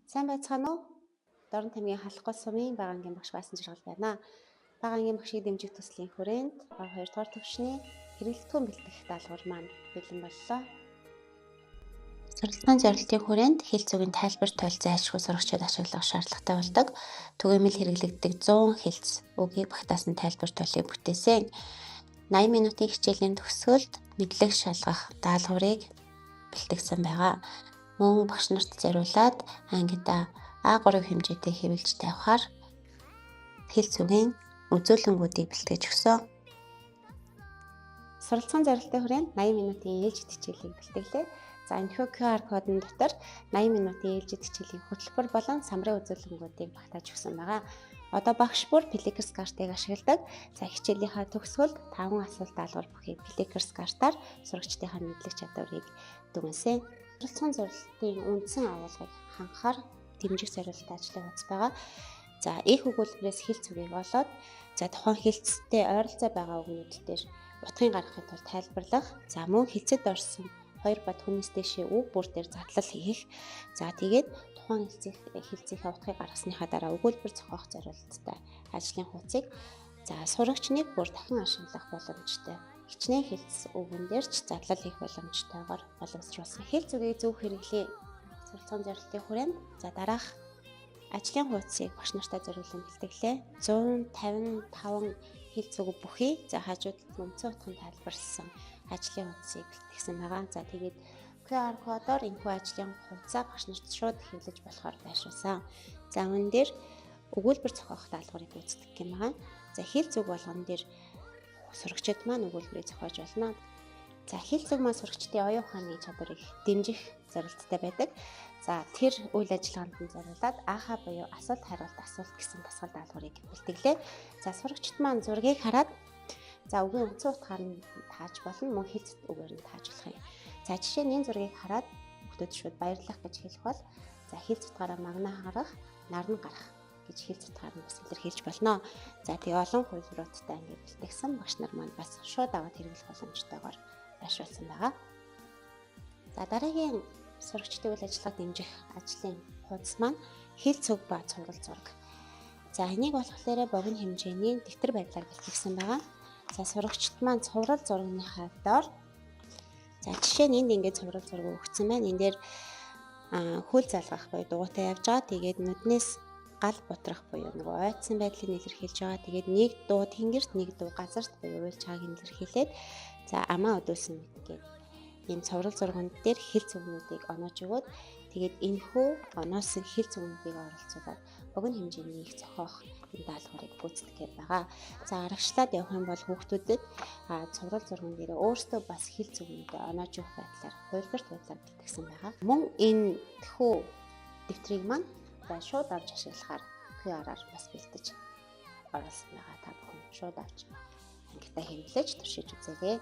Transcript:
Сайн байцгаана уу? Дорн тамгийн халахгүй сумын багангийн багш Баасан Жаргал байна. Багангийн багшийг дэмжих төслийн хүрээнд 2 дугаар төвшний хэрэглэгдэхүүн бэлтгэх даалгавар маань бэлэн боллоо. Суралцгааны зорилтын хүрээнд хэл зүгийн тайлбар тойл зайлшгүй сурагчид ашиглах шаардлагатай болдог. Түгээмэл хэрэглэгддэг 100 хэлц үгийг багтаасан тайлбар тойлыг бүтээсэн. 80 минутын хичээлийн төгсгөлд мэдлэг шалгах даалгаврыг бэлтгэсэн байгаа. Мөн багш нарт зориулаад ангида А3 хэмжээтэй хэвлэж тавихаар хэл зүгийн үзүүлэнгүүдийг бэлтгэж өгсөн. Суралцгааны зорилтын хүрээнд 80 минутын ээлжид хичээлийг бэлтгэлээ. За энэхүү QR кодын дотор 80 минутын ээлжид хичээлийн хөтөлбөр болон самрын үзүүлэнгүүдийг багтааж өгсөн байгаа. Одоо багш бүр Plicker's картыг ашигладаг. За хичээлийнхаа төгсгөлд 5 асуулт даалгавар бүхий Plicker's картаар сурагчдынхаа мэдлэг чадварыг дүгнэсэн. Суралцгааны зорилтын үндсэн агуулгыг хангахаар дэмжих зорилттой ажлын хуудас байгаа. За их өгүүлбэрээс хэл зүгийг олоод тухайн хэлцтэй ойролцоо байгаа үгнүүд дээр утгыг гаргахын тулд тайлбарлах. За мөн хэлцэд орсон 2 ба түүнээс дээшээ үг бүр дээр задлал хийх. За тэгээд тухайн хэлцийнхээ утгыг гаргасныхаа дараа өгүүлбэр зохиох зорилттой ажлын хуудсыг сурагчныг бүр дахин ашиглах боломжтой. Хичнээн хэлц үгэн дээр ч задлал хийх боломжтойгоор боловсруулсан. Хэл зүгийг зөв хэрэглээ. Суралцгааны зорилтын хүрээнд дараах ажлын хуудсыг багш нартай зориулан бэлтгэлээ. 155 хэл зүг бүхий хажууд үндсэн утганд тайлбарласан ажлын хуудсыг бэлтгэсэн байгаа. За тэгээд QR кодоор энэхүү ажлын хуудсаа багш нарт шууд хэвлэж болохоор байршуулсан. За үүн дээр өгүүлбэр зохиох даалгаврыг гүйцэтгэх юм байна. За хэл зүг болгон дээр сурагчид маань өгүүлбэрийг зохиож болно. За хэл зүг маань сурагчдын оюун ухааны чадварыг дэмжих зорилттой байдаг. За тэр үйл ажиллагаанд нь зориулаад АХ буюу асуулт хариулт асуулт гэсэн дасгал даалгаврыг бэлтгэлээ. За сурагчид маань зургийг хараад үгийн үндсэн утгаар нь тааж болно, мөн хэлц үгээр нь тааж болох юм. За жишээ нь энэ зургийг хараад хүүхдүүд шууд баярлах гэж хэлэх бол хэлц утгаараа магнаа харах, нарны гарах гэж хэлц утгаар нь бас илэрхийлж болно. За тэгээ олон хувилбаруудтай ингээд бэлтгэсэн багш нар маань бас шууд аваад хэрэглэх боломжтойгоор байршуулсан байгаа. За дараагийн сурагчдын үйл ажиллагааг дэмжих ажлын хуудас маань хэл цөг ба цуврал зураг. За энийг болохоор богино хэмжээний дэвтэр байдлаар бэлтгэсэн байгаа. За сурагчид маань цуврал зурагныхаа доор жишээ нь энд ингээд цуврал зураг өгсөн байна. Энэ дээр хөл залгах буюу дугуйтай явж байгаа. Тэгээд нүднээс гал бутрах буюу ойдсан байдлыг илэрхийлж байгаа. Тэгээд нэг дуу тэнгэрт, нэг дуу газарт буюу уйлж байгааг илэрхийлээд амаа өдөөсөн гэдэг ийм цуврал зурганд дээр хэл зүгнүүдийг оноож өгөөд тэгээд энэхүү оноосон хэл зүгнүүдийг оролцуулаад богино хэмжээний их зохиох энэ даалгаврыг гүйцэтгэх байгаа. За аргачлаад явах юм бол хүүхдүүдэд цуврал зурган дээр өөрсдөө бас хэл зүгнүүдээ оноож өгөх байдлаар хувилбарт байдлаар бэлтгэсэн байгаа. Мөн энэ тэхүү дэвтрийг маань шууд авч ашиглахаар QR-аар бас бэлтэж оруулсан байгаа. Та бүхэн шууд авч ангитаа хэмлэж туршиж үзээрэй.